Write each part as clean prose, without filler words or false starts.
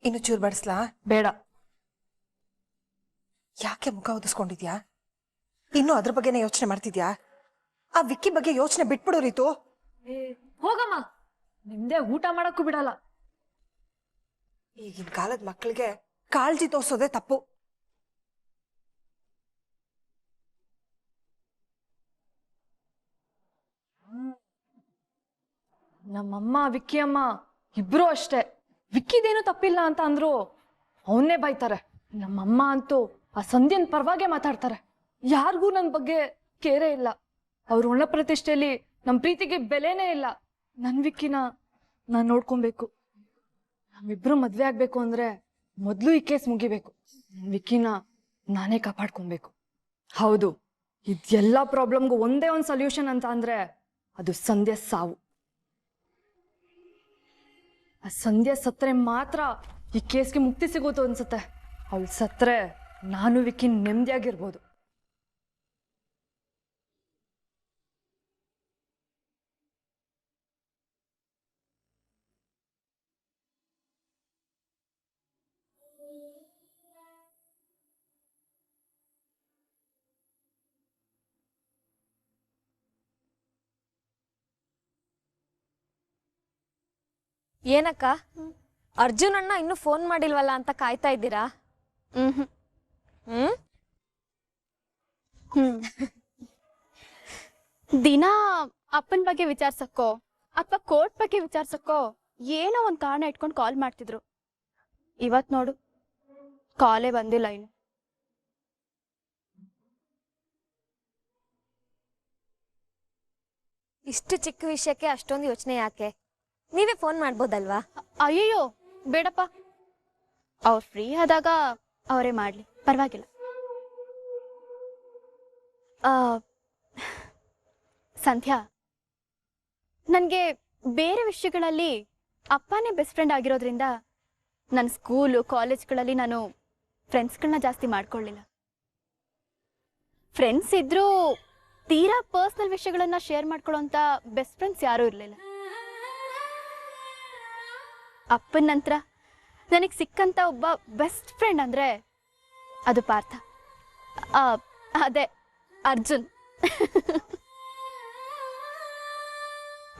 ಇನ್ನು ಚೂರು ಬಡಿಸ್ಲಾ? ಬೇಡ. ಯಾಕೆ ಮುಖ ಒದಿಸ್ಕೊಂಡಿದ್ಯಾ? ಇನ್ನು ಅದ್ರ ಬಗ್ಗೆನೇ ಯೋಚನೆ ಮಾಡ್ತಿದ್ಯಾ? ಆ ವಿಕ್ಕಿ ಬಗ್ಗೆ ಯೋಚನೆ ಬಿಟ್ಬಿಡು ರೀತು. ಹೋಗಮ್ಮ, ನಿಮ್ದೆ ಊಟ ಮಾಡಕ್ಕೂ ಬಿಡಲ್ಲ. ಈಗಿನ ಕಾಲದ ಮಕ್ಕಳಿಗೆ ಕಾಳಜಿ ತೋರ್ಸೋದೇ ತಪ್ಪು. ನಮ್ಮಮ್ಮ ವಿಕ್ಕಿ ಅಮ್ಮ ಇಬ್ರು ಅಷ್ಟೇ. ವಿಕ್ಕಿದೇನು ತಪ್ಪಿಲ್ಲ ಅಂತ ಅಂದ್ರು ಅವನ್ನೇ ಬೈತಾರೆ. ನಮ್ಮಮ್ಮ ಅಂತೂ ಆ ಸಂಧ್ಯನ್ ಪರವಾಗೆ ಮಾತಾಡ್ತಾರೆ. ಯಾರಿಗೂ ನನ್ನ ಬಗ್ಗೆ ಕೇರೇ ಇಲ್ಲ. ಅವ್ರ ಒಣ ಪ್ರತಿಷ್ಠೆಯಲ್ಲಿ ನಮ್ಮ ಪ್ರೀತಿಗೆ ಬೆಲೆನೇ ಇಲ್ಲ. ನನ್ ವಿಕ್ಕಿನ ನಾನ್ ನೋಡ್ಕೊಬೇಕು. ನಮ್ಮಿಬ್ರು ಮದ್ವೆ ಆಗ್ಬೇಕು ಅಂದ್ರೆ ಮೊದ್ಲು ಈ ಕೇಸ್ ಮುಗಿಬೇಕು. ವಿಕ್ಕಿನ ನಾನೇ ಕಾಪಾಡ್ಕೊಬೇಕು. ಹೌದು, ಇದೆಲ್ಲ ಪ್ರಾಬ್ಲಮ್ಗೂ ಒಂದೇ ಒಂದು ಸೊಲ್ಯೂಷನ್ ಅಂತ ಅಂದ್ರೆ ಅದು ಸಂಧ್ಯಾ ಸಾವು. ಆ ಸಂಧ್ಯಾ ಸತ್ರೆ ಮಾತ್ರ ಈ ಕೇಸ್ಗೆ ಮುಕ್ತಿ ಸಿಗೋದು ಅನ್ಸುತ್ತೆ. ಅವಳು ಸತ್ರೆ ನಾನು ವಿಕ್ಕಿ ನೆಮ್ಮದಿಯಾಗಿರ್ಬೋದು. ಏನಕ್ಕ, ಅರ್ಜುನ್ ಅಣ್ಣ ಇನ್ನು ಫೋನ್ ಮಾಡಿಲ್ವಲ್ಲ ಅಂತ ಕಾಯ್ತಾ ಇದ್ದೀರಾ? ದಿನ ಅಪ್ಪನ ಬಗ್ಗೆ ವಿಚಾರಿಸಕ್ಕೋ ಅಥವಾ ಕೋರ್ಟ್ ಬಗ್ಗೆ ವಿಚಾರಿಸಕ್ಕೋ ಏನೋ ಒಂದು ಕಾರಣ ಇಟ್ಕೊಂಡು ಕಾಲ್ ಮಾಡ್ತಿದ್ರು. ಇವತ್ ನೋಡು ಕಾಲೇ ಬಂದಿಲ್ಲ ಇನ್ನು. ಇಷ್ಟು ಚಿಕ್ಕ ವಿಷಯಕ್ಕೆ ಅಷ್ಟೊಂದು ಯೋಚನೆ ಯಾಕೆ? ನೀವೇ ಫೋನ್ ಮಾಡ್ಬೋದಲ್ವಾ? ಅಯ್ಯಯ್ಯೋ ಬೇಡಪ್ಪ, ಅವ್ರು ಫ್ರೀ ಆದಾಗ ಅವರೇ ಮಾಡ್ಲಿ, ಪರವಾಗಿಲ್ಲ. ಸಂಧ್ಯಾ, ನನಗೆ ಬೇರೆ ವಿಷಯಗಳಲ್ಲಿ ಅಪ್ಪನೇ ಬೆಸ್ಟ್ ಫ್ರೆಂಡ್ ಆಗಿರೋದ್ರಿಂದ ನನ್ನ ಸ್ಕೂಲು ಕಾಲೇಜ್ಗಳಲ್ಲಿ ನಾನು ಫ್ರೆಂಡ್ಸ್ಗಳನ್ನ ಜಾಸ್ತಿ ಮಾಡ್ಕೊಳ್ಳಿಲ್ಲ. ಫ್ರೆಂಡ್ಸ್ ಇದ್ರೂ ತೀರಾ ಪರ್ಸ್ನಲ್ ವಿಷಯಗಳನ್ನ ಶೇರ್ ಮಾಡ್ಕೊಳ್ಳೋಂಥ ಬೆಸ್ಟ್ ಫ್ರೆಂಡ್ಸ್ ಯಾರೂ ಇರಲಿಲ್ಲ. ಅಪ್ಪನ ನಂತರ ನನಗೆ ಸಿಕ್ಕಂತ ಒಬ್ಬ ಬೆಸ್ಟ್ ಫ್ರೆಂಡ್ ಅಂದ್ರೆ ಅದು ಪಾರ್ಥ, ಅದೇ ಅರ್ಜುನ್.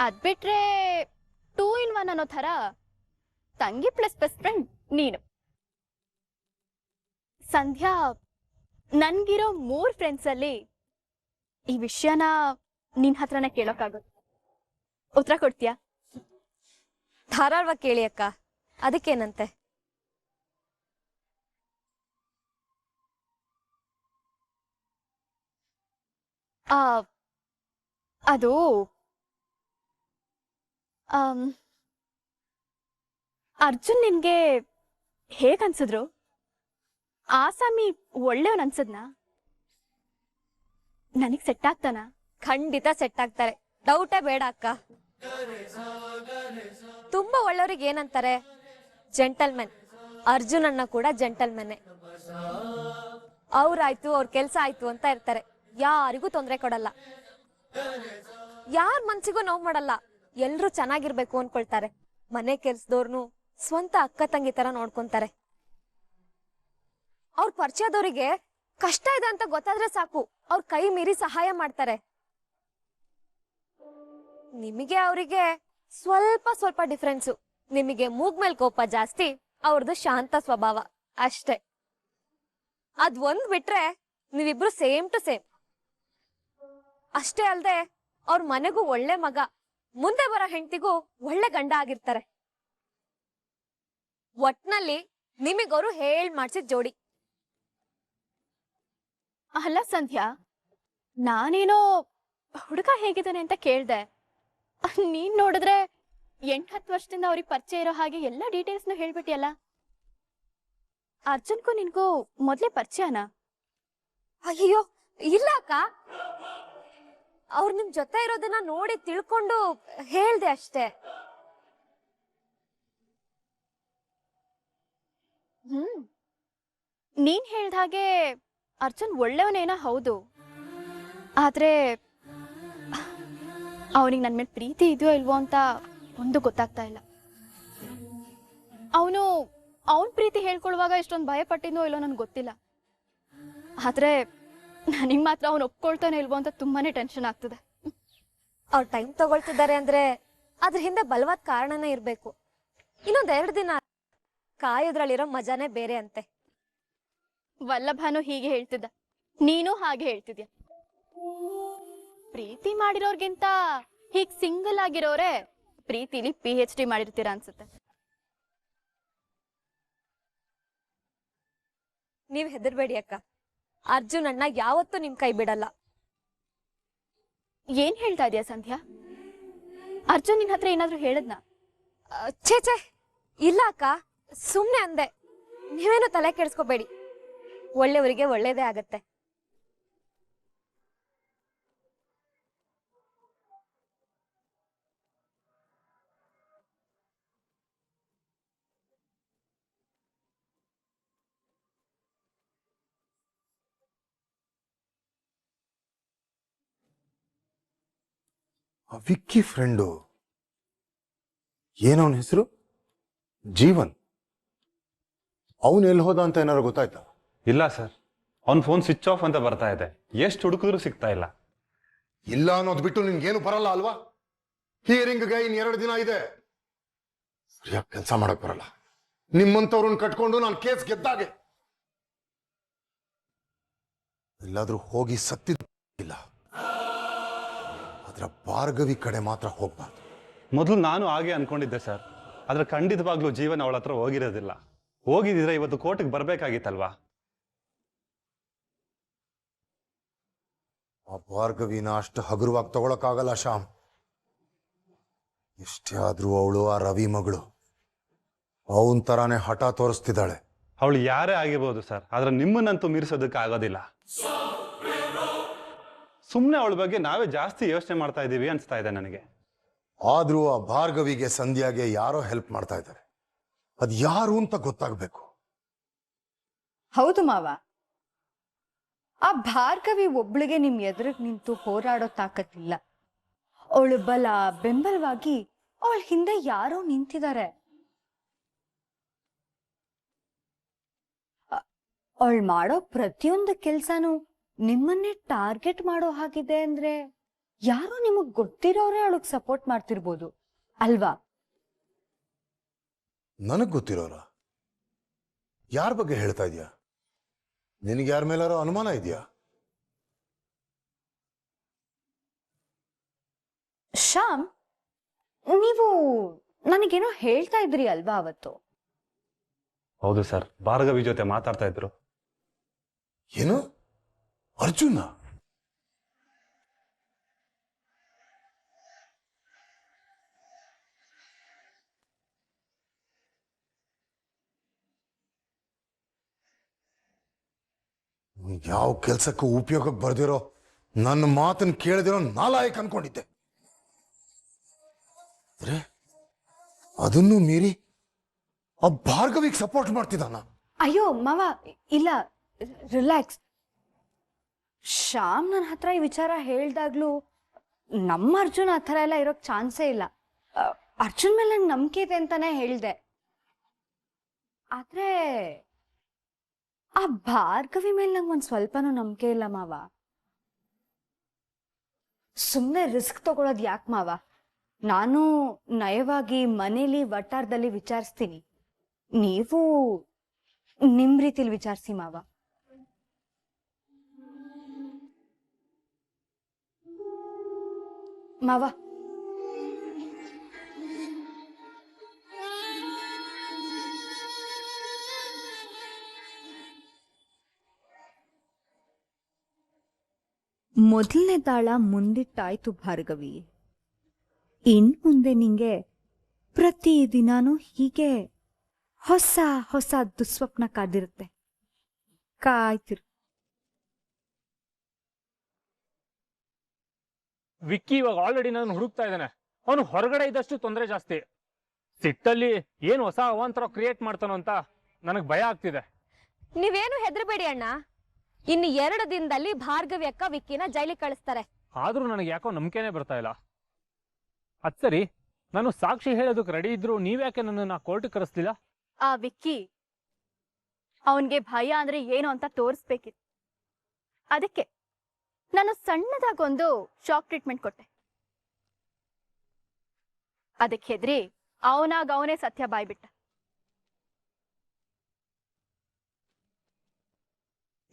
ಅದ್ಬಿಟ್ರೆ 2 in 1 ಅನ್ನೋ ಥರ ತಂಗಿ ಪ್ಲಸ್ ಬೆಸ್ಟ್ ಫ್ರೆಂಡ್ ನೀನು. ಸಂಧ್ಯಾ, ನನ್ಗಿರೋ 3 ಫ್ರೆಂಡ್ಸ್ ಅಲ್ಲಿ ಈ ವಿಷಯನ ನಿನ್ ಹತ್ರನೇ ಕೇಳೋಕ್ಕಾಗುತ್ತೆ. ಉತ್ತರ ಕೊಡ್ತೀಯಾ? ಧಾರಾಳವಾಗಿ ಕೇಳಿ ಅಕ್ಕ, ಅದಕ್ಕೇನಂತೆ? ಅದು ಅರ್ಜುನ್ ನಿನ್ಗೆ ಹೇಗನ್ಸಿದ್ರು? ಆಸಾಮಿ ಒಳ್ಳೆಯವನ್ ಅನ್ಸದ್ನಾ? ನನಗ್ ಸೆಟ್ ಆಗ್ತಾನ? ಖಂಡಿತ ಸೆಟ್ ಆಗ್ತಾರೆ, ಡೌಟೇ ಬೇಡ ಅಕ್ಕ. ತುಂಬಾ ಒಳ್ಳೆಯವ್ರಿಗೆ ಏನಂತಾರೆ? ಜೆಂಟಲ್ಮೆನ್. ಅರ್ಜುನ್ ಅಣ್ಣ ಕೂಡ ಜೆಂಟಲ್ಮೆನ್ನೇ. ಅವ್ರಾಯ್ತು, ಅವ್ರ ಕೆಲ್ಸ ಆಯ್ತು ಅಂತ ಇರ್ತಾರೆ. ಯಾರಿಗೂ ತೊಂದರೆ ಕೊಡಲ್ಲ, ಯಾರ ಮನ್ಸಿಗೂ ನೋವು ಮಾಡಲ್ಲ. ಎಲ್ರು ಚೆನ್ನಾಗಿರ್ಬೇಕು ಅನ್ಕೊಳ್ತಾರೆ. ಮನೆ ಕೆಲ್ಸದವ್ರನು ಸ್ವಂತ ಅಕ್ಕ ತಂಗಿ ತರ ನೋಡ್ಕೊಂತಾರೆ. ಅವ್ರ ಪರಿಚಯದವರಿಗೆ ಕಷ್ಟ ಇದೆ ಅಂತ ಗೊತ್ತಾದ್ರೆ ಸಾಕು, ಅವ್ರ ಕೈ ಮೀರಿ ಸಹಾಯ ಮಾಡ್ತಾರೆ. ನಿಮಗೆ ಅವರಿಗೆ ಸ್ವಲ್ಪ ಸ್ವಲ್ಪ ಡಿಫ್ರೆನ್ಸು. ನಿಮಗೆ ಮೂಗ್ ಮೇಲ್ ಕೋಪ ಜಾಸ್ತಿ, ಅವ್ರದ್ದು ಶಾಂತ ಸ್ವಭಾವ ಅಷ್ಟೇ. ಅದ್ ಒಂದ್ ಬಿಟ್ರೆ ನೀವಿಬ್ರು ಸೇಮ್ ಟು ಸೇಮ್. ಅಷ್ಟೇ ಅಲ್ದೆ ಅವ್ರ ಮನೆಗೂ ಒಳ್ಳೆ ಮಗ, ಮುಂದೆ ಬರೋ ಹೆಂಡತಿಗೂ ಒಳ್ಳೆ ಗಂಡ ಆಗಿರ್ತಾರೆ. ಒಟ್ನಲ್ಲಿ ನಿಮಗವರು ಹೇಳ್ ಮಾಡ್ಸಿದ್ ಜೋಡಿ. ಅಲ್ಲ ಸಂಧ್ಯಾ, ನಾನೇನೋ ಹುಡುಗ ಹೇಗಿದ್ದಾನೆ ಅಂತ ಕೇಳ್ದೆ. ನೀನ್ ನೋಡಿದ್ರೆ 8-10 ವರ್ಷದಿಂದ ಅವ್ರಿಗೆ ಪರಿಚಯ ಇರೋ ಹಾಗೆ ಎಲ್ಲ ಡೀಟೇಲ್ಸ್ನು ಹೇಳ್ಬಿಟ್ಟಿಯಲ್ಲ. ಅರ್ಜುನ್ಗೂ ನಿನ್ಗೂ ಮೊದ್ಲೇ ಪರಿಚಯನಾ? ಅಯ್ಯೋ ಇಲ್ಲ ಅಕ್ಕ, ಅವ್ರು ನಿಮ್ ಜೊತೆ ಇರೋದನ್ನ ನೋಡಿ ತಿಳ್ಕೊಂಡು ಹೇಳ್ದೆ ಅಷ್ಟೇ. ನೀನ್ ಹೇಳ್ದ ಹಾಗೆ ಅರ್ಜುನ್ ಒಳ್ಳೆಯವನೇನ ಹೌದು, ಆದ್ರೆ ಅವನಿಗೆ ನನ್ ಮೇಲೆ ಪ್ರೀತಿ ಇದೆಯೋ ಇಲ್ವೋ ಅಂತ ಒಂದು ಗೊತ್ತಾಗ್ತಾ ಇಲ್ಲ. ಅವನು ಅವನ್ ಪ್ರೀತಿ ಹೇಳ್ಕೊಳ್ಳುವಾಗ ಇಷ್ಟೊಂದು ಭಯ ಪಟ್ಟಿದ್ನೋ ಇಲ್ಲೋ ನನ್ಗೆ ಗೊತ್ತಿಲ್ಲ. ಆದ್ರೆ ನನಗ್ ಮಾತ್ರ ಅವ್ನು ಒಪ್ಕೊಳ್ತಾನೆ ಇಲ್ವೋ ಅಂತ ತುಂಬಾನೇ ಟೆನ್ಷನ್ ಆಗ್ತದೆ. ಅವ್ರು ಟೈಮ್ ತಗೊಳ್ತಿದ್ದಾರೆ ಅಂದ್ರೆ ಅದ್ರ ಹಿಂದೆ ಬಲವಾದ ಕಾರಣನೇ ಇರ್ಬೇಕು. ಇನ್ನೊಂದ್ 2 ದಿನ ಕಾಯೋದ್ರಲ್ಲಿರೋ ಮಜಾನೇ ಬೇರೆ ಅಂತೆ. ವಲ್ಲಭನು ಹೀಗೆ ಹೇಳ್ತಿದ್ದ, ನೀನು ಹಾಗೆ ಹೇಳ್ತಿದ್ಯಾ. ಪ್ರೀತಿ ಮಾಡಿರೋರ್ಗಿಂತ ಹೀಗ್ ಸಿಂಗಲ್ ಆಗಿರೋರೆ ಪ್ರೀತಿಲಿ PhD ಮಾಡಿರ್ತೀರಾ ಅನ್ಸುತ್ತೆ. ನೀವ್ ಹೆದರ್ಬೇಡಿ ಅಕ್ಕ, ಅರ್ಜುನ್ ಅಣ್ಣ ಯಾವತ್ತೂ ನಿಮ್ ಕೈ ಬಿಡಲ್ಲ. ಏನ್ ಹೇಳ್ತಾ ಇದೀಯ ಸಂಧ್ಯಾ? ಅರ್ಜುನ್ ನಿನ್ ಹತ್ರ ಏನಾದ್ರೂ ಹೇಳದ್ನಾ? ಛೇ ಛೇ, ಇಲ್ಲ ಅಕ್ಕ, ಸುಮ್ನೆ ಅಂದೆ. ನೀವೇನು ತಲೆ ಕೆಡ್ಸ್ಕೋಬೇಡಿ, ಒಳ್ಳೆಯವರಿಗೆ ಒಳ್ಳೇದೇ ಆಗತ್ತೆ. ಆ ವಿಕ್ಕಿ ಫ್ರೆಂಡು ಏನವನ ಹೆಸರು? ಜೀವನ್. ಅವನು ಎಲ್ಲಿ ಹೋದ ಅಂತ ಏನಾರು ಗೊತ್ತಾಯ್ತಾ? ಇಲ್ಲ ಸರ್, ಅವ್ನ ಫೋನ್ ಸ್ವಿಚ್ ಆಫ್ ಅಂತ ಬರ್ತಾ ಇದೆ. ಎಷ್ಟು ಹುಡುಕಿದ್ರು ಸಿಗ್ತಾ ಇಲ್ಲ. ಇಲ್ಲ ಅನ್ನೋದು ಬಿಟ್ಟು ನಿನ್ಗೇನು ಬರಲ್ಲ ಅಲ್ವಾ? ಹಿಯರಿಂಗ್ಗೆ ಇನ್ 2 ದಿನ ಇದೆ. ಸರಿಯಾಗಿ ಕೆಲಸ ಮಾಡಕ್ ಬರಲ್ಲ. ನಿಮ್ಮಂತವ್ರನ್ನ ಕಟ್ಕೊಂಡು ನಾನು ಕೇಸ್ ಗೆದ್ದಾಗೆ. ಎಲ್ಲಾದ್ರೂ ಹೋಗಿ ಸತ್ತಿಲ್ಲ, ಆದ್ರೆ ಭಾರ್ಗವಿ ಕಡೆ ಮಾತ್ರ ಹೋಗ್ಬಾರ್ದು. ಮೊದಲು ನಾನು ಹಾಗೆ ಅನ್ಕೊಂಡಿದ್ದೆ ಸರ್, ಆದ್ರೆ ಖಂಡಿತವಾಗ್ಲೂ ಜೀವನ ಅವಳ ಹತ್ರ ಹೋಗಿರೋದಿಲ್ಲ. ಹೋಗಿದ್ರೆ ಇವತ್ತು ಕೋರ್ಟ್ಗೆ ಬರ್ಬೇಕಾಗಿತ್ತಲ್ವಾ? ಆ ಭಾರ್ಗವಿನ ಅಷ್ಟು ಹಗುರವಾಗಿ ತಗೊಳಕ್ಕಾಗಲ್ಲ ಶ್ಯಾಮ್. ಎಷ್ಟೇ ಆದ್ರೂ ಅವಳು ಆ ರವಿ ಮಗಳು. ಅವನ್ ತರಾನೇ ಹಠ ತೋರಿಸ್ತಿದ್ದಾಳೆ. ಅವಳು ಯಾರೇ ಆಗಿರ್ಬೋದು ಸರ್, ಆದ್ರೆ ನಿಮ್ಮನ್ನಂತೂ ಮೀರಿಸೋದಕ್ಕೆ ಆಗೋದಿಲ್ಲ. ಸುಮ್ಮನೆ ಅವಳ ಬಗ್ಗೆ ನಾವೇ ಜಾಸ್ತಿ ಯೋಚನೆ ಮಾಡ್ತಾ ಇದ್ದೀವಿ ಅನ್ಸ್ತಾ ಇದೆ ನನಗೆ. ಆದ್ರೂ ಆ ಭಾರ್ಗವಿಗೆ ಸಂಧ್ಯಾಗೆ ಯಾರೋ ಹೆಲ್ಪ್ ಮಾಡ್ತಾ ಇದ್ದಾರೆ. ಅದ್ ಯಾರು ಅಂತ ಗೊತ್ತಾಗ್ಬೇಕು. ಹೌದು ಮಾವ, ಆ ಭಾರ್ಗವಿ ಒಬ್ಳಿಗೆ ನಿಮ್ ಎದುರಿಗೆ ನಿಂತು ಹೋರಾಡೋ ತಾಕತ್ತಿಲ್ಲ. ಅವಳು ಬಲ ಬೆಂಬಲವಾಗಿ ಅವಳ ಹಿಂದೆ ಯಾರೋ ನಿಂತಿದ್ದಾರೆ. ಅವಳು ಮಾಡೋ ಪ್ರತಿಯೊಂದು ಕೆಲ್ಸನೂ ನಿಮ್ಮನ್ನೇ ಟಾರ್ಗೆಟ್ ಮಾಡೋ ಹಾಗಿದೆ ಅಂದ್ರೆ ಯಾರೋ ನಿಮಗ್ ಗೊತ್ತಿರೋರೇ ಅವಳಿಗೆ ಸಪೋರ್ಟ್ ಮಾಡ್ತಿರ್ಬೋದು ಅಲ್ವಾ? ನನಗ್ ಗೊತ್ತಿರೋರ? ಯಾರ ಬಗ್ಗೆ ಹೇಳ್ತಾ ಇದೀಯಾ? ನಿನಗೆ ಯಾರ ಮೇಲಾರೋ ಅನುಮಾನ ಇದೆಯಾ? ಶ್ಯಾಮ್, ನೀವು ನನಗೇನೋ ಹೇಳ್ತಾ ಇದ್ರಿ ಅಲ್ವಾ ಅವತ್ತು? ಹೌದು ಸರ್, ಭಾರ್ಗವಿ ಜೊತೆ ಮಾತಾಡ್ತಾ ಇದ್ರು. ಏನು? ಅರ್ಜುನ? ಯಾವ ಕೆಲ್ಸಕ್ಕೂ ಉಪಯೋಗಕ್ಕೆ ಬರ್ದಿರೋ, ನನ್ನ ಮಾತನ್ನು ಕೇಳದಿರೋ ನಾಲಾಯಕ್ ಅನ್ಕೊಂಡಿದ್ದೆ. ಅದನ್ನು ಮೀರಿ ಆ ಭಾರ್ಗವಿಗೆ ಸಪೋರ್ಟ್ ಮಾಡ್ತಿದ್ದಾನ? ಅಯ್ಯೋ ಮಾವ, ಇಲ್ಲ, ರಿಲ್ಯಾಕ್ಸ್. ಶ್ಯಾಮ್ ನನ್ನ ಹತ್ರ ಈ ವಿಚಾರ ಹೇಳ್ದಾಗ್ಲೂ ನಮ್ಮ ಅರ್ಜುನ್ ಆ ಥರ ಎಲ್ಲ ಇರೋಕ್ ಚಾನ್ಸೇ ಇಲ್ಲ. ಅರ್ಜುನ್ ಮೇಲೆ ನಂಗೆ ನಂಬಿಕೆ ಇದೆ ಅಂತಾನೆ ಹೇಳ್ದೆ. ಆದ್ರೆ ಆ ಭಾರ್ಗವಿ ಮೇಲೆ ನಂಗೆ ಒಂದ್ ಸ್ವಲ್ಪನೂ ನಂಬಿಕೆ ಇಲ್ಲ ಮಾವ. ಸುಮ್ಮನೆ ರಿಸ್ಕ್ ತಗೊಳೋದು ಯಾಕೆ ಮಾವ? ನಾನು ನಯವಾಗಿ ಮನೇಲಿ ವಟಾರದಲ್ಲಿ ವಿಚಾರಿಸ್ತೀನಿ, ನೀವು ನಿಮ್ ರೀತಿಲಿ ವಿಚಾರಿಸಿ ಮಾವ. ಮಾವ, ಮೊದಲನೇ ತಾಳ ಮುಂದಿಟ್ಟಾಯ್ತು ಭಾರ್ಗವಿ. ಇನ್ ಮುಂದೆ ನಿಂಗೆ ಪ್ರತಿದಿನಾನು ಹೀಗೆ ಹೊಸ ಹೊಸ ದುಸ್ವಪ್ನ ಕಾದಿರುತ್ತೆ. ಕಾಯ್ತಿರು. ವಿಕ್ಕಿ ಇವಾಗ ಆಲ್ರೆಡಿ ನಾನು ಹುಡುಕ್ತಾ ಇದ್ದಾನೆ. ಅವನು ಹೊರಗಡೆ ಇದ್ದಷ್ಟು ತೊಂದರೆ ಜಾಸ್ತಿ. ಸಿಟ್ಟಲ್ಲಿ ಏನು ಹೊಸ ಅವಾಂತರ ಕ್ರಿಯೇಟ್ ಮಾಡ್ತಾನೋ ಅಂತ ನನಗೆ ಭಯ ಆಗ್ತಿದೆ. ನೀವೇನು ಹೆದರ್ಬೇಡಿ ಅಣ್ಣ, ಇನ್ನು 2 ದಿನದಲ್ಲಿ ಭಾರ್ಗವಿ ಅಕ್ಕ ವಿಕ್ಕಿನ ಜೈಲಿಗೆ ಕಳಿಸ್ತಾರೆ. ಆದ್ರೂ ನನಗೆ ಯಾಕೋ ನಂಬಿಕೆನೇ ಬರ್ತಾ ಇಲ್ಲ. ಅದ್ ಸರಿ, ನಾನು ಸಾಕ್ಷಿ ಹೇಳೋದಕ್ಕೆ ರೆಡಿ ಇದ್ರು ನೀವ್ಯಾಕೆ ನನ್ನನ್ನು ಕೋರ್ಟ್ ಕರೆಸ್ಲಿಲ್ಲ? ಆ ವಿಕ್ಕಿ ಅವನ್ಗೆ ಭಯ ಅಂದ್ರೆ ಏನು ಅಂತ ತೋರಿಸ್ಬೇಕಿತ್ತು. ಅದಕ್ಕೆ ನಾನು ಸಣ್ಣದಾಗೊಂದು ಶಾಕ್ ಟ್ರೀಟ್ಮೆಂಟ್ ಕೊಟ್ಟೆ. ಅದಕ್ಕೆ ಹೆದ್ರಿ ಅವನೇ ಸತ್ಯ ಬಾಯ್ಬಿಟ್ಟ.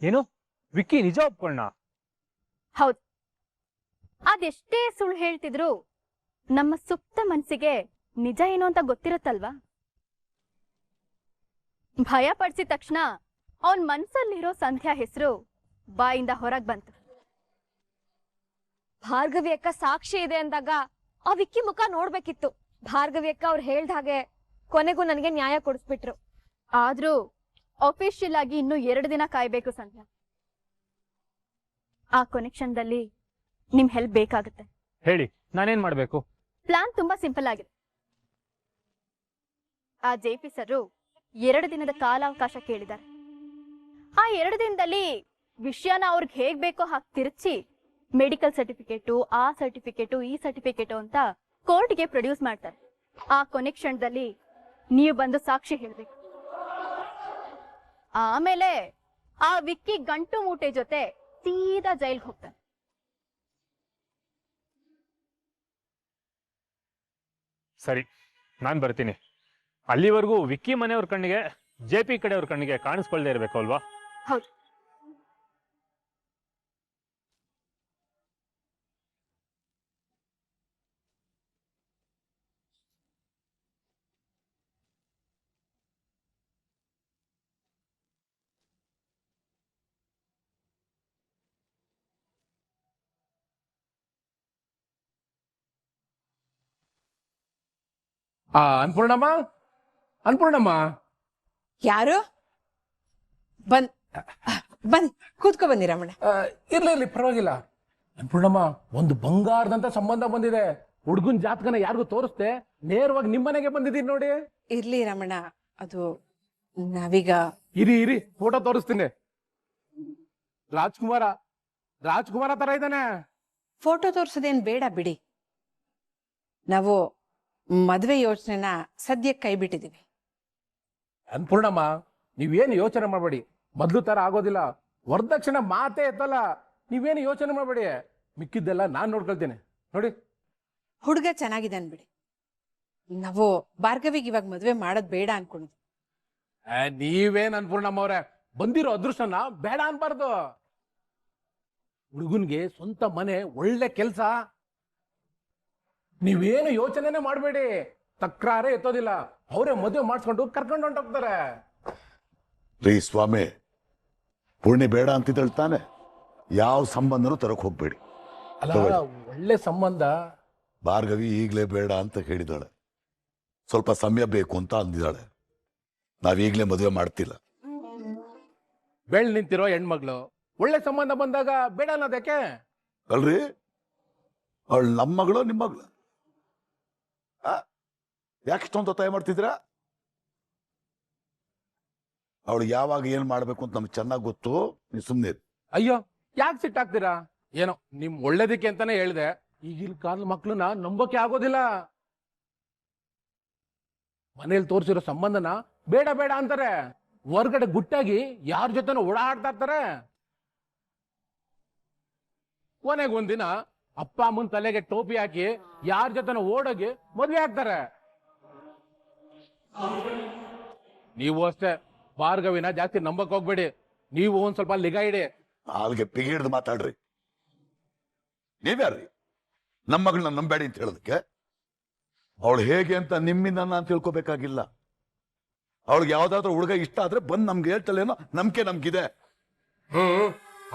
ಏನು ವಿಕ್ಕಿ ನಿಜ ಒಪ್ಕೊಳ್ಳ? ಹೌದು. ಅದೆಷ್ಟೇ ಸುಳ್ಳು ಹೇಳ್ತಿದ್ರು ನಮ್ಮ ಸುಪ್ತ ಮನ್ಸಿಗೆ ನಿಜ ಏನು ಅಂತ ಗೊತ್ತಿರುತ್ತಲ್ವಾ? ಭಯ ಪಡಿಸಿದ ತಕ್ಷಣ ಅವನ್ ಮನ್ಸಲ್ಲಿರೋ ಸಂಧ್ಯಾ ಹೆಸರು ಬಾಯಿಂದ ಹೊರಗ್ ಬಂತು. ಭಾರ್ಗವಿ ಅಕ್ಕ ಸಾಕ್ಷಿ ಇದೆ ಅಂದಾಗ ಆ ವಿಕ್ಕಿ ಮುಖ ನೋಡ್ಬೇಕಿತ್ತು. ಭಾರ್ಗವಿ ಅಕ್ಕ ಅವ್ರು ಹೇಳ್ದ ಹಾಗೆ ಕೊನೆಗೂ ನನಗೆ ನ್ಯಾಯ ಕೊಡಿಸ್ಬಿಟ್ರು. ಆದ್ರೂ ಅಫಿಷಿಯಲ್ ಆಗಿ ಇನ್ನು 2 ದಿನ ಕಾಯ್ಬೇಕು ಸಂಧ್ಯಾ. ಆ ಕೊನೆಕ್ಷನ್ದಲ್ಲಿ ನಿಮ್ ಹೆಲ್ಪ್ ಬೇಕಾಗುತ್ತೆ. ಹೇಳಿ, ನಾನೇನ್ ಮಾಡ್ಬೇಕು? ಪ್ಲಾನ್ ತುಂಬಾ ಸಿಂಪಲ್ ಆಗಿದೆ. ಆ JP ಸರ್ 2 ದಿನದ ಕಾಲಾವಕಾಶ ಕೇಳಿದ್ದಾರೆ. ಆ 2 ದಿನದಲ್ಲಿ ವಿಷಯನ ಅವ್ರಿಗೆ ಹೇಗ್ ಬೇಕೋ ಹಾಗೆ ತಿರುಚಿ ಮೆಡಿಕಲ್ ಸರ್ಟಿಫಿಕೇಟು, ಆ ಸರ್ಟಿಫಿಕೇಟು, ಈ ಸರ್ಟಿಫಿಕೇಟು ಅಂತ ಕೋರ್ಟ್ಗೆ ಪ್ರೊಡ್ಯೂಸ್ ಮಾಡ್ತಾರೆ. ಆ ಕೊನೆಕ್ಷನ್ದಲ್ಲಿ ನೀವು ಬಂದು ಸಾಕ್ಷಿ ಹೇಳ್ಬೇಕು. ಆಮೇಲೆ ಆ ವಿಕ್ಕಿ ಗಂಟು ಮೂಟೆ ಜೊತೆ ಸೀದಾ ಜೈಲ್ಗೆ ಹೋಗ್ತಾನೆ. ಸರಿ, ನಾನ್ ಬರ್ತೀನಿ. ಅಲ್ಲಿವರೆಗೂ ವಿಕ್ಕಿ ಮನೆಯವ್ರ ಕಣ್ಣಿಗೆ JP ಕಡೆಯವ್ರ ಕಣ್ಣಿಗೆ ಕಾಣಿಸ್ಕೊಳ್ದೇ ಇರ್ಬೇಕು ಅಲ್ವಾ? ಹೌದು. ಅನ್ಪೂರ್ಣಮ್ಮ, ಅನ್ಪೂರ್ಣಮ್ಮ. ಯಾರು? ಬಂದ್ ಕೂತ್ಕೊ ಬನ್ನಿ ರಮಣ. ಇರ್ಲಿ ಪರವಾಗಿಲ್ಲ. ಅನ್ಪೂರ್ಣಮ್ಮ, ಒಂದು ಬಂಗಾರದಂತ ಸಂಬಂಧ ಬಂದಿದೆ. ಹುಡುಗನ್ ಜಾತಕನ ಯಾರಿಗೂ ತೋರಿಸ್ದೆ, ನೇರವಾಗಿ ನಿಮ್ಮನೆಗೆ ಬಂದಿದ್ದೀನಿ ನೋಡಿ. ಇರ್ಲಿ ರಮಣ, ಅದು ನಾವೀಗ ಇರಿ ಫೋಟೋ ತೋರಿಸ್ತೀನಿ. ರಾಜ್ಕುಮಾರ ತರ ಇದ್ದಾನೆ. ಫೋಟೋ ತೋರ್ಸೋದೇನ್ ಬೇಡ ಬಿಡಿ. ನಾವು ಮದ್ವೆ ಯೋಚನೆನ ಸದ್ಯಕ್ಕೆ ಕೈ ಬಿಟ್ಟಿದೀವಿ. ಅನ್ಪೂರ್ಣಮ್ಮ, ನೀವೇನು ಯೋಚನೆ ಮಾಡಬೇಡಿ. ಮೊದ್ಲು ತರ ಆಗೋದಿಲ್ಲ. ವರದಕ್ಷಿಣೆ ಮಾತೇ ಎತ್ತಲ್ಲ. ನೀವೇನು ಯೋಚನೆ ಮಾಡಬೇಡಿ. ಮಿಕ್ಕಿದ್ದೆಲ್ಲ ನಾನ್ ನೋಡ್ಕೊಳ್ತೇನೆ ನೋಡಿ. ಹುಡುಗ ಚೆನ್ನಾಗಿದೆ ಅನ್ಬಿಡಿ. ನಾವು ಭಾರ್ಗವಿಗೆ ಇವಾಗ ಮದ್ವೆ ಮಾಡೋದ್ ಬೇಡ ಅನ್ಕೊಂಡಿದ್ವಿ. ನೀವೇನ್ ಅನ್ಪೂರ್ಣಮ್ಮ ಅವ್ರೆ, ಬಂದಿರೋ ಅದೃಷ್ಟನ ಬೇಡ ಅನ್ಬಾರ್ದು. ಹುಡುಗನ್ಗೆ ಸ್ವಂತ ಮನೆ, ಒಳ್ಳೆ ಕೆಲ್ಸ. ನೀವೇನು ಯೋಚನೆನೆ ಮಾಡಬೇಡಿ. ತಕ್ರಾರೇ ಎತ್ತೋದಿಲ್ಲ. ಅವರೇ ಮದುವೆ ಮಾಡಿಸ್ಕೊಂಡು ಕರ್ಕೊಂಡು ಹೊಂಟೋಗ್ತಾರೆ. ರೀ ಸ್ವಾಮಿ, ಪೂರ್ಣಿ ಬೇಡ ಅಂತಿದ್ದಳು ತಾನೆ. ಯಾವ ಸಂಬಂಧನೂ ತರಕ್ ಹೋಗ್ಬೇಡಿ. ಅಲ್ಲ, ಒಳ್ಳೆ ಸಂಬಂಧ. ಭಾರ್ಗವಿ ಈಗಲೇ ಬೇಡ ಅಂತ ಹೇಳಿದಾಳೆ. ಸ್ವಲ್ಪ ಸಮಯ ಬೇಕು ಅಂತ ಅಂದಿದ್ದಾಳೆ. ನಾವೀಗ್ಲೇ ಮದುವೆ ಮಾಡ್ತಿಲ್ಲ. ಬೆಳ್ ನಿಂತಿರೋ ಹೆಣ್ಮಗಳು ಒಳ್ಳೆ ಸಂಬಂಧ ಬಂದಾಗ ಬೇಡ ಅನ್ನೋದಕ್ಕೆ? ಅಲ್ರಿ, ಅವಳು ನಮ್ಮ ಮಗಳು, ನಿಮ್ಮ ಮಗಳು. ಯಾಕೆ ಇಷ್ಟೊಂದು ಒತ್ತಾಯ ಮಾಡ್ತಿದ್ದೀರಾ? ಅವಳು ಯಾವಾಗ ಏನ್ ಮಾಡ್ಬೇಕು ಅಂತ ನಮ್ಗೆ ಚೆನ್ನಾಗಿ ಗೊತ್ತು. ನೀವು ಸುಮ್ಮನೆ. ಅಯ್ಯೋ, ಯಾಕೆ ಸಿಟ್ಟಾಗ್ತೀರಾ? ಏನೋ ನಿಮ್ ಒಳ್ಳೇದಕ್ಕೆ ಅಂತಾನೆ ಹೇಳ್ದೆ. ಈಗಿನ ಕಾಲದ ಮಕ್ಳನ್ನ ನಂಬಕ್ಕೆ ಆಗೋದಿಲ್ಲ. ಮನೇಲಿ ತೋರಿಸಿರೋ ಸಂಬಂಧನ ಬೇಡ ಬೇಡ ಅಂತಾರೆ. ಹೊರ್ಗಡೆ ಗುಟ್ಟಾಗಿ ಯಾರ ಜೊತೆನೋ ಓಡಾಡ್ತಾ ಇರ್ತಾರೆ. ಕೊನೆಗೆ ಒಂದಿನ ಅಪ್ಪ ಅಮ್ಮನ ತಲೆಗೆ ಟೋಪಿ ಹಾಕಿ ಯಾರ ಜೊತೆನೋ ಓಡೋಗಿ ಮದ್ವೆ ಆಗ್ತಾರೆ. ನೀವು ಅಷ್ಟೇ, ಭಾರ್ಗವಿನ ಜಾಸ್ತಿ ನಂಬಕ್ ಹೋಗ್ಬೇಡಿ. ನೀವು ಒಂದ್ ಸ್ವಲ್ಪ ಲಿಗ ಇಡಿ. ಹಾಲ್ಗೆ ಪಿಗಿ ಹಿಡ್ದು ಮಾತಾಡ್ರಿ. ನೀವ್ಯಾರ್ರಿ ನಮ್ಮ ಮಗಳನ್ನ ನಂಬೇಡಿ ಅಂತ ಹೇಳೋದಕ್ಕೆ? ಅವಳು ಹೇಗೆ ಅಂತ ನಿಮ್ಮಿಂದ ನಾನು ತಿಳ್ಕೊಬೇಕಾಗಿಲ್ಲ. ಅವಳಿಗೆ ಯಾವ್ದಾದ್ರು ಹುಡುಗ ಇಷ್ಟ ಆದ್ರೆ ಬಂದ್ ನಮ್ಗೆ ಹೇಳ್ತಲ್ಲೇನೋ ನಂಬಿಕೆ ನಮ್ಗಿದೆ.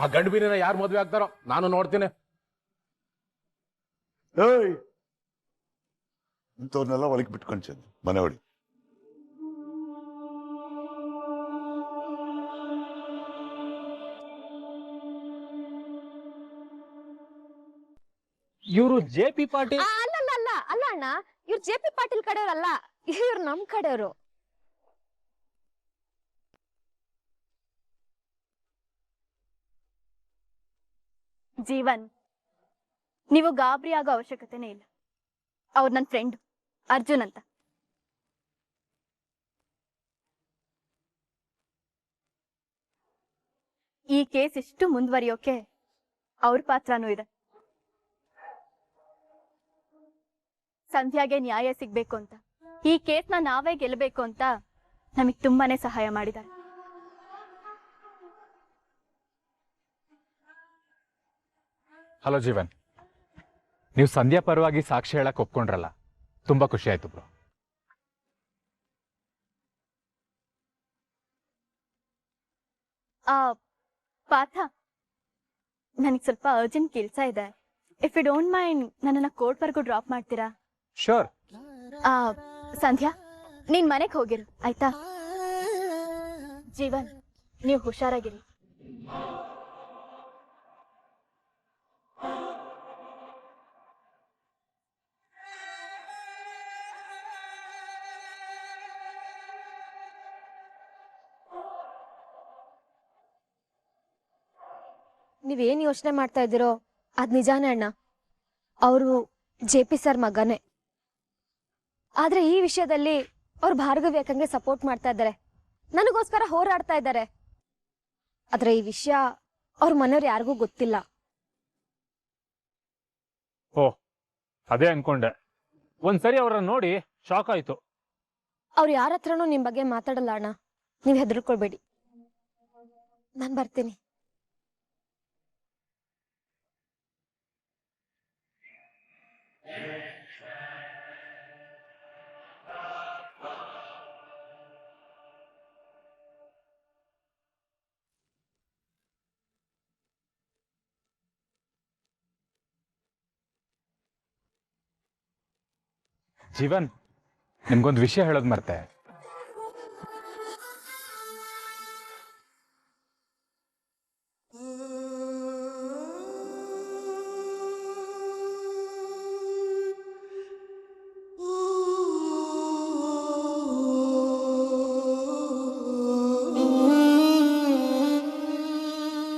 ಆ ಗಂಡು ಬೀರಿನ ಯಾರು ಮದ್ವೆ ಆಗ್ತಾರೋ ನಾನು ನೋಡ್ತೀನಿ. ಏಯ್, ಇಂಥವ್ರನ್ನೆಲ್ಲ ಒಳಗೆ ಬಿಟ್ಕೊಂಡ್ ಮನೆ ಒಳಗೆ. ಇವರು JP ಪಾಟೀಲ್? ಅಲ್ಲ ಅಣ್ಣ, ಇವ್ರು JP ಪಾಟೀಲ್ ಕಡೆಯವ್ರಲ್ಲ, ಇವ್ರು ನಮ್ ಕಡೆಯವರು. ಜೀವನ್, ನೀವು ಗಾಬರಿ ಆಗೋ ಅವಶ್ಯಕತೆನೇ ಇಲ್ಲ. ಅವ್ರು ನನ್ನ ಫ್ರೆಂಡ್ ಅರ್ಜುನ್ ಅಂತ. ಈ ಕೇಸ್ ಇಷ್ಟು ಮುಂದುವರಿಯೋಕೆ ಅವ್ರ ಪಾತ್ರನೂ ಇದೆ. ಸಂಧ್ಯಾಗೆ ನ್ಯಾಯ ಸಿಗ್ಬೇಕು ಅಂತ, ಈ ಕೇಸ್ನ ನಾವೇ ಗೆಲ್ಲಬೇಕು ಅಂತ ನಮಗ್ ತುಂಬಾನೇ ಸಹಾಯ ಮಾಡಿದ್ದಾರೆ. ಹಲೋ ಜೀವನ್, ನೀವು ಸಂಧ್ಯಾ ಪರವಾಗಿ ಸಾಕ್ಷಿ ಹೇಳಕ್ ಒಪ್ಕೊಂಡ್ರಲ್ಲ, ತುಂಬಾ ಖುಷಿ ಆಯ್ತು ಬ್ರೋ. ಪಾಥ, ನನಗೆ ಸ್ವಲ್ಪ ಅರ್ಜೆಂಟ್ ಕೆಲಸ ಇದೆ. ಇಫ್ ಯು ಡೋಂಟ್ ಮೈಂಡ್ ನನ್ನನ್ನು ಕೋರ್ಟ್ವರೆಗೂ ಡ್ರಾಪ್ ಮಾಡ್ತೀರಾ? ಶೋರ್. ಸಂಧ್ಯಾ, ನೀನ್ ಮನೆಗೆ ಹೋಗಿರು ಆಯ್ತಾ? ಜೀವನ್, ನೀವು ಹುಷಾರಾಗಿರಿ. ನೀವೇನ್ ಯೋಚನೆ ಮಾಡ್ತಾ ಇದ್ದೀರೋ ಅದ್ ನಿಜಾನೇ ಅಣ್ಣ. ಅವರು JP ಸರ್ ಮಗನೇ. ಆದ್ರೆ ಈ ವಿಷಯದಲ್ಲಿ ಅವ್ರು ಭಾರ್ಗವಿ ಅಕ್ಕಂಗೆ ಸಪೋರ್ಟ್ ಮಾಡ್ತಾ ಇದ್ದಾರೆ, ನನಗೋಸ್ಕರ ಹೋರಾಡ್ತಾ ಇದ್ದಾರೆ. ಆದ್ರೆ ಈ ವಿಷಯ ಅವ್ರ ಮನೆಯವ್ರು ಯಾರಿಗೂ ಗೊತ್ತಿಲ್ಲ. ಓ, ಅದೇ ಅನ್ಕೊಂಡೆ. ಒಂದ್ಸರಿ ಅವ್ರನ್ನ ನೋಡಿ ಶಾಕ್ ಆಯ್ತು. ಅವ್ರು ಯಾರ ಹತ್ರನೂ ನಿಮ್ ಬಗ್ಗೆ ಮಾತಾಡಲ್ಲ ಅಣ್ಣ, ನೀವ್ ಹೆದರ್ಕೊಳ್ಬೇಡಿ. ನಾನ್ ಬರ್ತೀನಿ. ಜೀವನ್, ನಿಮ್ಗೊಂದು ವಿಷಯ ಹೇಳೋದು ಮರ್ತೆ.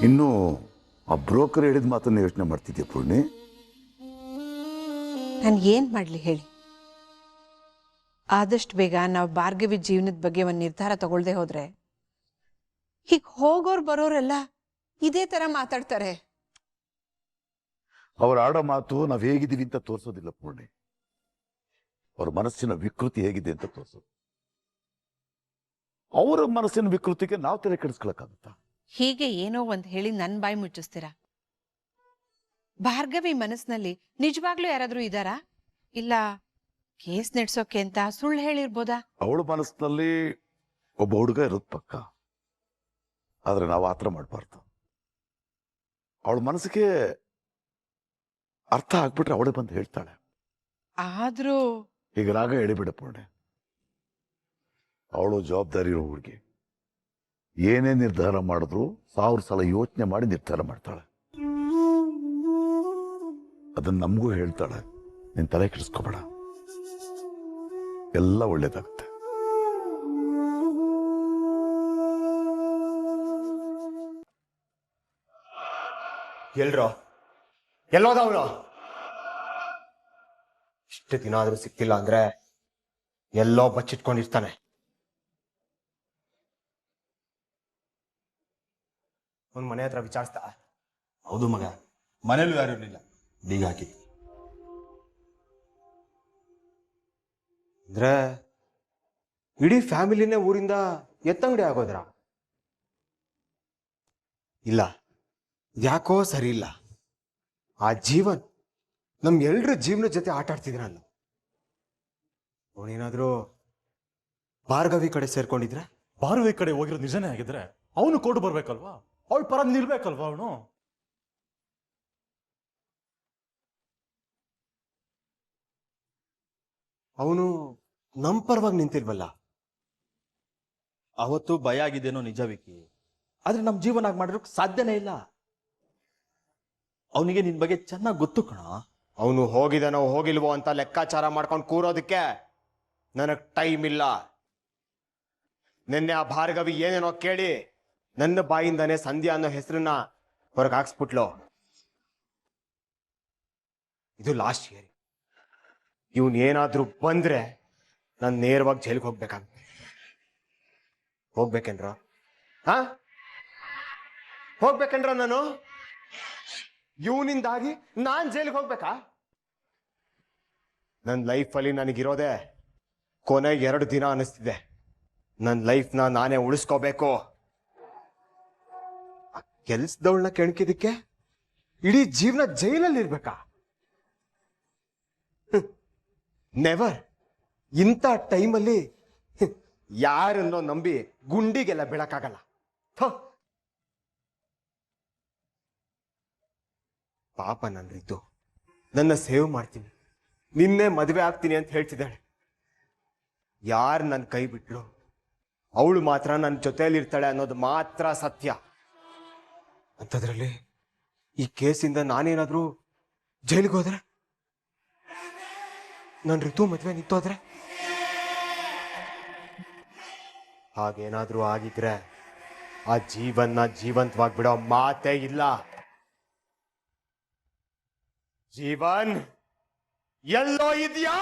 ಇನ್ನು ಆ ಬ್ರೋಕರ್ ಹೇಳಿದ ಮಾತನ್ನ ಯೋಚನೆ ಮಾಡ್ತಿದ್ಯಾ ಪೂರ್ಣಿ? ನಾನು ಏನು ಮಾಡಲಿ ಹೇಳಿ? ಆದಷ್ಟು ಬೇಗ ನಾವು ಭಾರ್ಗವಿ ಜೀವನದ ಬಗ್ಗೆ ಒಂದು ನಿರ್ಧಾರ ತಗೊಳ್ದೆ ಹೋದ್ರೆ ಹೀಗೆ ಹೋಗೋರು ಬರೋರೆಲ್ಲ ಇದೇ ತರ ಮಾತಾಡ್ತಾರೆ. ಅವ್ರ ಆಡೋ ಮಾತು ನಾವ್ ಹೇಗಿದ್ದೀವಿ ಅಂತ ತೋರಿಸೋದಿಲ್ಲ ಪೂರ್ಣಿ, ಅವ್ರ ಮನಸ್ಸಿನ ವಿಕೃತಿ ಹೇಗಿದೆ ಅಂತ ತೋರಿಸೋದು. ಅವರ ಮನಸ್ಸಿನ ವಿಕೃತಿಗೆ ನಾವು ತಲೆ ಕೆಡಿಸ್ಕೊಳಕ್ಕಾಗತ್ತಾ? ಹೀಗೆ ಏನೋ ಒಂದು ಹೇಳಿ ನನ್ನ ಬಾಯಿ ಮುಚ್ಚಿಸ್ತೀರಾ? ಭಾರ್ಗವಿ ಮನಸ್ಸಿನಲ್ಲಿ ನಿಜವಾಗ್ಲೂ ಯಾರಾದ್ರೂ ಇದ್ದಾರಾ? ಇಲ್ಲ ಕೇಸ್ ನಡೆಸೋಕೆ ಅಂತ ಸುಳ್ಳು ಹೇಳಿರ್ಬೋದಾ? ಅವಳ ಮನಸ್ಸಿನಲ್ಲಿ ಒಬ್ಬ ಹುಡುಗ ಇರೋದು ಪಕ್ಕ, ಆದ್ರೆ ನಾವು ಆತರ ಮಾಡಬಾರ್ದು. ಅವಳ ಮನಸ್ಸಿಗೆ ಅರ್ಥ ಆಗ್ಬಿಟ್ರೆ ಅವಳೇ ಬಂದು ಹೇಳ್ತಾಳೆ. ಆದ್ರೂ ಈಗ ರಾಗ ಹೇಳಿಬಿಡ ಪೂರ್ಣೆ, ಅವಳು ಜವಾಬ್ದಾರಿ ಇರೋ ಹುಡುಗಿ. ಏನೇ ನಿರ್ಧಾರ ಮಾಡಿದ್ರು 1000 ಸಲ ಯೋಚನೆ ಮಾಡಿ ನಿರ್ಧಾರ ಮಾಡ್ತಾಳೆ. ಅದನ್ನ ನಮಗೂ ಹೇಳ್ತಾಳೆ. ನೀನ್ ತಲೆ ಕೆಡಿಸ್ಕೋಬೇಡ, ಎಲ್ಲ ಒಳ್ಳೇದಾಗುತ್ತೆ. ಎಲ್ರೋ ಎಲ್ಲೋದವನು? ಇಷ್ಟು ದಿನ ಆದ್ರೂ ಸಿಕ್ತಿಲ್ಲ ಅಂದ್ರೆ ಎಲ್ಲೋ ಬಚ್ಚಿಟ್ಕೊಂಡಿರ್ತಾನೆ. ಅವ್ನ ಮನೆ ಹತ್ರ ವಿಚಾರಿಸ್ತಾ? ಹೌದು ಮಗ, ಮನೇಲೂ ಯಾರು ಇರಲಿಲ್ಲ, ಬೀಗ ಹಾಕಿ. ಅಂದ್ರೆ ಇಡೀ ಫ್ಯಾಮಿಲಿನೇ ಊರಿಂದ ಎತ್ತಂಗಡಿ ಆಗೋದ್ರ? ಇಲ್ಲ, ಯಾಕೋ ಸರಿ ಇಲ್ಲ. ಆ ಜೀವನ್ ನಮ್ ಎಲ್ರ ಜೀವನದ ಜೊತೆ ಆಟ ಆಡ್ತಿದ್ರಲ್ಲ, ಅವನೇನಾದ್ರೂ ಭಾರ್ಗವಿ ಕಡೆ ಸೇರ್ಕೊಂಡಿದ್ರೆ? ಭಾರ್ಗವಿ ಕಡೆ ಹೋಗಿರೋದು ನಿಜನೇ ಆಗಿದ್ರೆ ಅವನು ಕೋರ್ಟ್ ಬರ್ಬೇಕಲ್ವಾ? ಅವಳು ಪರ ನಿಲ್ಬೇಕಲ್ವಾ ಅವನು? ಅವನು ನಮ್ ಪರವಾಗಿ ನಿಂತಿಲ್ವಲ್ಲ. ಅವತ್ತು ಭಯ ಆಗಿದ್ದೇನೋ ನಿಜ ವಿಕಿ, ಆದ್ರೆ ನಮ್ ಜೀವನ ಮಾಡಿರೋಕ್ ಸಾಧ್ಯನೇ ಇಲ್ಲ. ಅವನಿಗೆ ನಿನ್ ಬಗ್ಗೆ ಚೆನ್ನಾಗಿ ಗೊತ್ತು ಕಣ. ಅವನು ಹೋಗಿದನೋ ಹೋಗಿಲ್ವೋ ಅಂತ ಲೆಕ್ಕಾಚಾರ ಮಾಡ್ಕೊಂಡು ಕೂರೋದಕ್ಕೆ ನನಗ್ ಟೈಮ್ ಇಲ್ಲ. ನಿನ್ನೆ ಆ ಭಾರ್ಗವಿ ಏನೇನೋ ಕೇಳಿ ನನ್ನ ಬಾಯಿಂದಾನೆ ಸಂಧ್ಯಾ ಅನ್ನೋ ಹೆಸರನ್ನ ಹೊರಗೆ ಹಾಕ್ಸ್ಬಿಟ್ಲು. ಇದು ಲಾಸ್ಟ್ ಇಯರ್. ಇವನ್ ಏನಾದ್ರೂ ಬಂದ್ರೆ ನಾನು ನೇರವಾಗಿ ಜೈಲಿಗೆ ಹೋಗ್ಬೇಕಾಗುತ್ತೆ. ಹೋಗ್ಬೇಕೇನ್ರ? ಹಾ ಹೋಗ್ಬೇಕಂದ್ರ ನಾನು ಇವನಿಂದಾಗಿ ನಾನ್ ಜೈಲಿಗೆ ಹೋಗ್ಬೇಕಾ? ನನ್ನ ಲೈಫಲ್ಲಿ ನನಗಿರೋದೆ ಕೊನೆ 2 ದಿನ ಅನಿಸ್ತಿದೆ. ನನ್ನ ಲೈಫ್ನ ನಾನೇ ಉಳಿಸ್ಕೋಬೇಕು. ಕೆಲ್ಸದವಳನ್ನ ಕೆಣಕಿದಕ್ಕೆ ಇಡೀ ಜೀವನ ಜೈಲಲ್ಲಿ ಇರ್ಬೇಕಾ? ನೆವರ್. ಇಂಥ ಟೈಮಲ್ಲಿ ಯಾರನ್ನೋ ನಂಬಿ ಗುಂಡಿಗೆಲ್ಲ ಬೀಳಕ್ಕಾಗಲ್ಲ. ಪಾಪ ನನ್ನ ರಿತು ನನ್ನ ಸೇವ್ ಮಾಡ್ತೀನಿ, ನಿನ್ನೆ ಮದುವೆ ಆಗ್ತೀನಿ ಅಂತ ಹೇಳ್ತಿದ್ದಾಳೆ. ಯಾರು ನನ್ನ ಕೈ ಬಿಟ್ಲು ಅವಳು ಮಾತ್ರ ನನ್ನ ಜೊತೆಯಲ್ಲಿ ಇರ್ತಾಳೆ ಅನ್ನೋದು ಮಾತ್ರ ಸತ್ಯ. ಅಂಥದ್ರಲ್ಲಿ ಈ ಕೇಸಿಂದ ನಾನೇನಾದ್ರೂ ಜೈಲಿಗೆ ಹೋದ್ರೆ, ನನ್ನ ರಿತು ಮದುವೆ ನಿಂತೋದ್ರೆ, ಹಾಗೇನಾದ್ರೂ ಆಗಿದ್ರೆ ಆ ಜೀವನ್ನ ಜೀವಂತವಾಗಿ ಬಿಡೋ ಮಾತೇ ಇಲ್ಲ. ಜೀವನ್ ಎಲ್ಲೋ ಇದೆಯಾ?